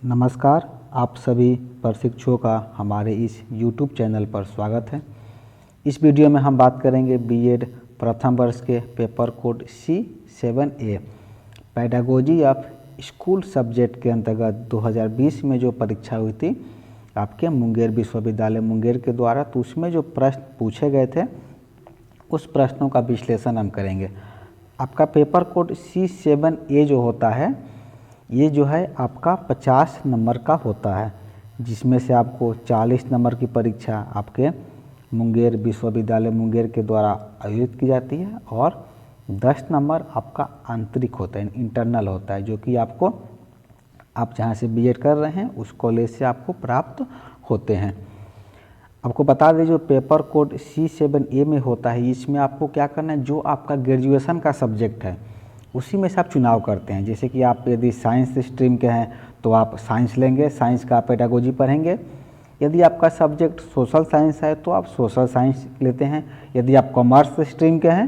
नमस्कार, आप सभी प्रशिक्षुओं का हमारे इस YouTube चैनल पर स्वागत है। इस वीडियो में हम बात करेंगे बीएड प्रथम वर्ष के paper code C7A pedagogy of school subject के अंतर्गत 2020 में जो परीक्षा हुई थी आपके मुंगेर विश्वविद्यालय मुंगेर के द्वारा, तो उसमें जो प्रश्न पूछे गए थे उस प्रश्नों का विश्लेषण हम करेंगे। आपका पेपर कोड C7A जो होता है ये जो है आपका 50 नंबर का होता है, जिसमें से आपको 40 नंबर की परीक्षा आपके मुंगेर विश्वविद्यालय मुंगेर के द्वारा आयोजित की जाती है और 10 नंबर आपका आंतरिक होता है, इंटरनल होता है, जो कि आपको आप जहां से बीएड कर रहे हैं उस कॉलेज से आपको प्राप्त होते हैं। आपको बता दें जो पेपर कोड C7A में होता है, इसमें आपको क्या करना है, जो आपका ग्रेजुएशन का सब्जेक्ट है उसी में से आप चुनाव करते हैं। जैसे कि आप यदि साइंस स्ट्रीम के हैं तो आप साइंस लेंगे, साइंस का पेडागोजी पढ़ेंगे। यदि आपका सब्जेक्ट सोशल साइंस है तो आप सोशल साइंस लेते हैं। यदि आप कॉमर्स स्ट्रीम के हैं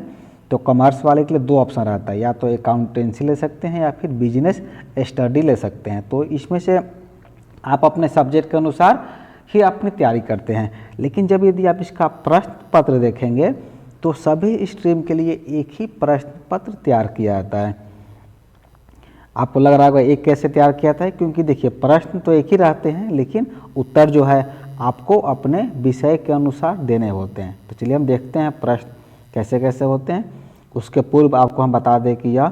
तो कॉमर्स वाले के लिए दो ऑप्शन रहता है, या तो अकाउंटेंसी ले सकते हैं या फिर बिजनेस स्टडी ले सकते हैं। तो इसमें से आप अपने सब्जेक्ट के अनुसार ही अपनी तैयारी करते हैं। लेकिन जब यदि आप इसका प्रश्न पत्र देखेंगे तो सभी स्ट्रीम के लिए एक ही प्रश्न पत्र तैयार किया जाता है। आपको लग रहा होगा एक कैसे तैयार किया जाता है, क्योंकि देखिए प्रश्न तो एक ही रहते हैं लेकिन उत्तर जो है आपको अपने विषय के अनुसार देने होते हैं। तो चलिए हम देखते हैं प्रश्न कैसे कैसे होते हैं। उसके पूर्व आपको हम बता दें कि यह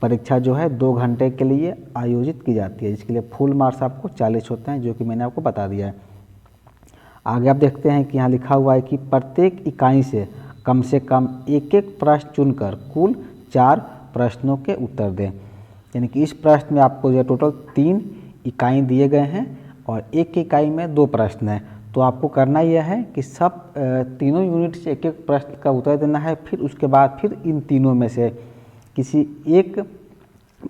परीक्षा जो है 2 घंटे के लिए आयोजित की जाती है, जिसके लिए फुल मार्क्स आपको 40 होते हैं, जो कि मैंने आपको बता दिया है। आगे आप देखते हैं कि यहाँ लिखा हुआ है कि प्रत्येक इकाई से कम एक प्रश्न चुनकर कुल 4 प्रश्नों के उत्तर दें। यानी कि इस प्रश्न में आपको जो टोटल 3 इकाई दिए गए हैं और एक इकाई में 2 प्रश्न हैं। तो आपको करना यह है कि सब तीनों यूनिट से एक प्रश्न का उत्तर देना है। फिर उसके बाद फिर इन तीनों में से किसी एक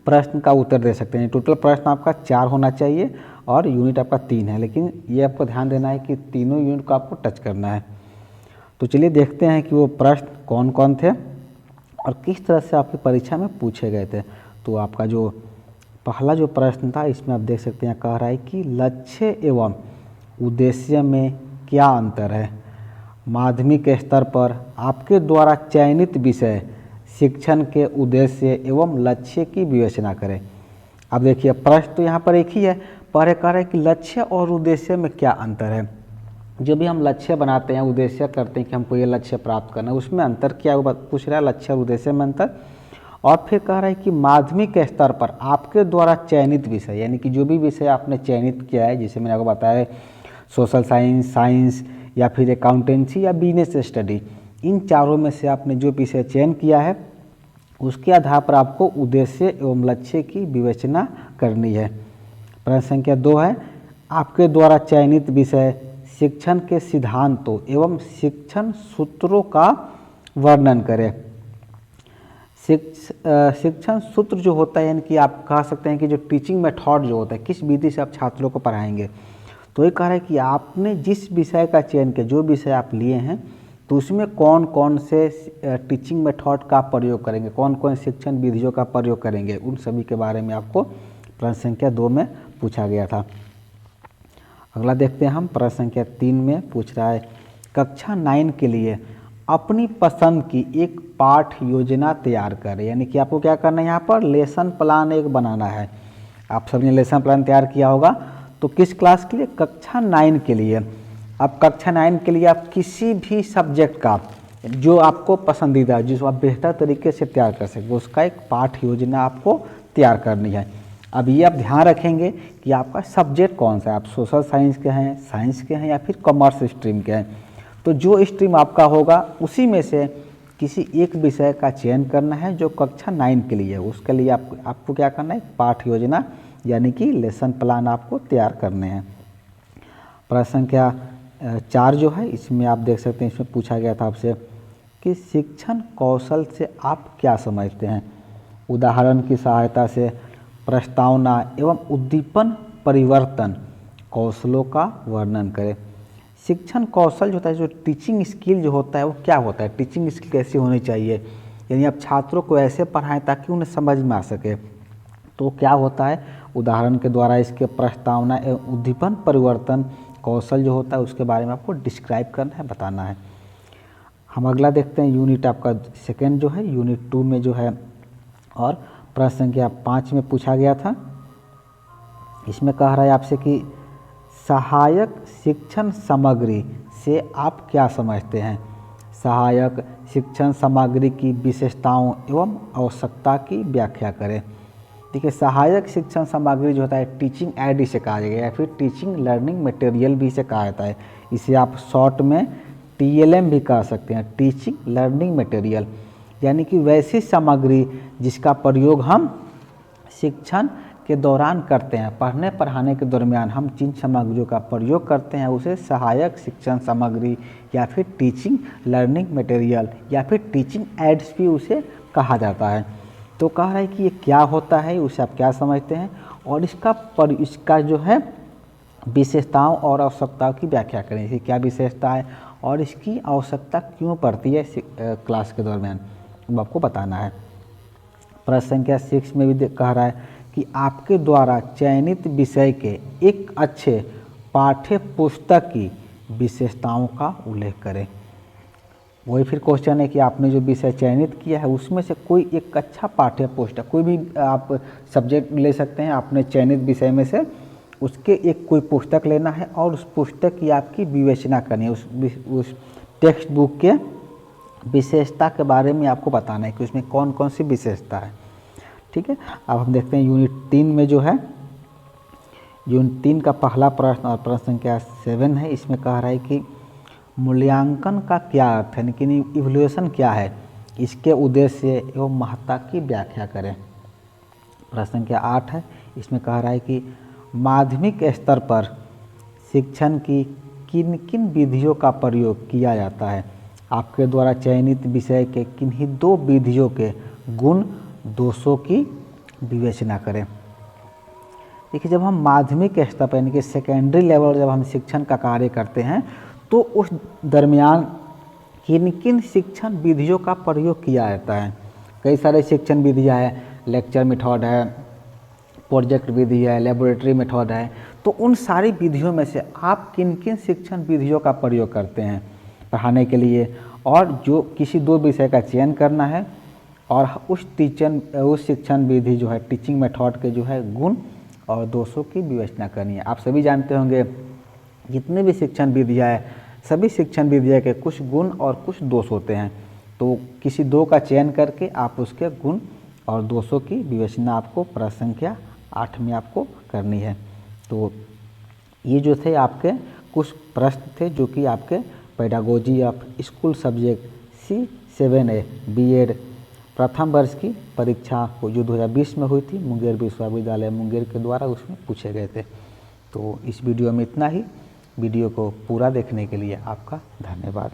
प्रश्न का उत्तर दे सकते हैं। टोटल प्रश्न आपका 4 होना चाहिए और यूनिट आपका 3 है, लेकिन ये आपको ध्यान देना है कि तीनों यूनिट को आपको टच करना है। तो चलिए देखते हैं कि वो प्रश्न कौन कौन थे और किस तरह से आपकी परीक्षा में पूछे गए थे। तो आपका जो पहला जो प्रश्न था इसमें आप देख सकते हैं, कह रहा है कि लक्ष्य एवं उद्देश्य में क्या अंतर है। माध्यमिक स्तर पर आपके द्वारा चयनित विषय शिक्षण के उद्देश्य एवं लक्ष्य की विवेचना करें। अब देखिए प्रश्न तो यहाँ पर एक ही है, पर कह रहा है कि लक्ष्य और उद्देश्य में क्या अंतर है। जो भी हम लक्ष्य बनाते हैं, उद्देश्य करते हैं कि हमको ये लक्ष्य प्राप्त करना है, उसमें अंतर क्या है वो पूछ रहा है, लक्ष्य और उद्देश्य में अंतर। और फिर कह रहा है कि माध्यमिक स्तर पर आपके द्वारा चयनित विषय, यानी कि जो भी विषय आपने चयनित किया है, जैसे मैंने आपको बताया सोशल साइंस, साइंस या फिर अकाउंटेंसी या बिजनेस स्टडी, इन चारों में से आपने जो विषय चयन किया है उसके आधार पर आपको उद्देश्य एवं लक्ष्य की विवेचना करनी है। प्रश्न संख्या 2 है, आपके द्वारा चयनित विषय शिक्षण के सिद्धांतों एवं शिक्षण सूत्रों का वर्णन करें। शिक्षण सूत्र जो होता है, यानी कि आप कह सकते हैं कि जो टीचिंग मेथड जो होता है, किस विधि से आप छात्रों को पढ़ाएंगे। तो ये कह रहा है कि आपने जिस विषय का चयन किया, जो विषय आप लिए हैं, तो उसमें कौन कौन से टीचिंग मेथड का प्रयोग करेंगे, कौन कौन शिक्षण विधियों का प्रयोग करेंगे, उन सभी के बारे में आपको प्रश्न संख्या 2 में पूछा गया था। अगला देखते हैं हम, प्रश्न संख्या 3 में पूछ रहा है, कक्षा 9 के लिए अपनी पसंद की एक पाठ योजना तैयार करें। यानी कि आपको क्या करना है, यहाँ पर लेसन प्लान एक बनाना है। आप सबने लेसन प्लान तैयार किया होगा, तो किस क्लास के लिए, कक्षा 9 के लिए। अब कक्षा 9 के लिए आप किसी भी सब्जेक्ट का जो आपको पसंदीदा, जिसको आप बेहतर तरीके से तैयार कर सकें, उसका एक पाठ योजना आपको तैयार करनी है। अब ये आप ध्यान रखेंगे कि आपका सब्जेक्ट कौन सा है, आप सोशल साइंस के हैं, साइंस के हैं या फिर कॉमर्स स्ट्रीम के हैं। तो जो स्ट्रीम आपका होगा उसी में से किसी एक विषय का चयन करना है जो कक्षा 9 के लिए है। उसके लिए आपको क्या करना है, पाठ योजना यानी कि लेसन प्लान आपको तैयार करने हैं। प्रश्न संख्या 4 जो है इसमें आप देख सकते हैं, इसमें पूछा गया था आपसे कि शिक्षण कौशल से आप क्या समझते हैं। उदाहरण की सहायता से प्रस्तावना एवं उद्दीपन परिवर्तन कौशलों का वर्णन करें। शिक्षण कौशल जो होता है, जो टीचिंग स्किल जो होता है वो क्या होता है, टीचिंग स्किल कैसी होनी चाहिए, यानी आप छात्रों को ऐसे पढ़ाएं ताकि उन्हें समझ में आ सके। तो क्या होता है, उदाहरण के द्वारा इसके प्रस्तावना एवं उद्दीपन परिवर्तन कौशल जो होता है उसके बारे में आपको डिस्क्राइब करना है, बताना है। हम अगला देखते हैं यूनिट आपका सेकेंड जो है यूनिट 2 में जो है और प्रश्न संख्या 5 में पूछा गया था। इसमें कह रहा है आपसे कि सहायक शिक्षण सामग्री से आप क्या समझते हैं। सहायक शिक्षण सामग्री की विशेषताओं एवं आवश्यकता की व्याख्या करें। देखिए, सहायक शिक्षण सामग्री जो होता है टीचिंग एड इसे कहा गया या फिर टीचिंग लर्निंग मटेरियल भी इसे कहा जाता है। इसे आप शॉर्ट में TLM भी कह सकते हैं, टीचिंग लर्निंग मटेरियल, यानी कि वैसी सामग्री जिसका प्रयोग हम शिक्षण के दौरान करते हैं, पढ़ने पढ़ाने के दरमियान हम जिन सामग्रियों का प्रयोग करते हैं उसे सहायक शिक्षण सामग्री या फिर टीचिंग लर्निंग मटेरियल या फिर टीचिंग एड्स भी उसे कहा जाता है। तो कह रहा है कि ये क्या होता है, उसे आप क्या समझते हैं और इसका जो है विशेषताओं और आवश्यकताओं की व्याख्या करें। इसकी क्या विशेषता है और इसकी आवश्यकता क्यों पड़ती है क्लास के दरमियान, वो आपको बताना है। प्रश्न संख्या 6 में भी कह रहा है कि आपके द्वारा चयनित विषय के एक अच्छे पाठ्य पुस्तक की विशेषताओं का उल्लेख करें। वही फिर क्वेश्चन है कि आपने जो विषय चयनित किया है उसमें से कोई एक अच्छा पाठ्य पुस्तक, कोई भी आप सब्जेक्ट ले सकते हैं, आपने चयनित विषय में से उसके एक कोई पुस्तक लेना है और उस पुस्तक की आपकी विवेचना करनी है, उस टेक्स्ट बुक के विशेषता के बारे में आपको बताना है कि उसमें कौन कौन सी विशेषता है। ठीक है, अब हम देखते हैं यूनिट 3 में जो है यूनिट 3 का पहला प्रश्न और प्रश्न संख्या 7 है। इसमें कह रहा है कि मूल्यांकन का क्या अर्थ है, यानी कि इवैल्यूएशन क्या है, इसके उद्देश्य एवं महत्ता की व्याख्या करें। प्रश्न संख्या 8 है। इसमें कह रहा है कि माध्यमिक स्तर पर शिक्षण की किन किन विधियों का प्रयोग किया जाता है। आपके द्वारा चयनित विषय के किन्हीं 2 विधियों के गुण दोषों की विवेचना करें। देखिए, जब हम माध्यमिक स्तर पर यानी कि सेकेंडरी लेवल जब हम शिक्षण का कार्य करते हैं तो उस दरमियान किन किन शिक्षण विधियों का प्रयोग किया जाता है। कई सारे शिक्षण विधियाँ हैं, लेक्चर मेथड है, प्रोजेक्ट विधि है, लेबोरेटरी मेथड है। तो उन सारी विधियों में से आप किन किन शिक्षण विधियों का प्रयोग करते हैं पढ़ाने के लिए, और जो किसी 2 विषय का चयन करना है और उस शिक्षण विधि जो है टीचिंग मेथड के जो है गुण और दोषों की विवेचना करनी है। आप सभी जानते होंगे जितने भी शिक्षण विधियाँ है सभी शिक्षण विधियाँ के कुछ गुण और कुछ दोष होते हैं। तो किसी 2 का चयन करके आप उसके गुण और दोषों की विवेचना आपको प्रश्न संख्या 8 में आपको करनी है। तो ये जो थे आपके कुछ प्रश्न थे जो कि आपके pedagogy of school subject C7A B.Ed प्रथम वर्ष की परीक्षा जो 2020 में हुई थी मुंगेर विश्वविद्यालय मुंगेर के द्वारा, उसमें पूछे गए थे। तो इस वीडियो में इतना ही। वीडियो को पूरा देखने के लिए आपका धन्यवाद।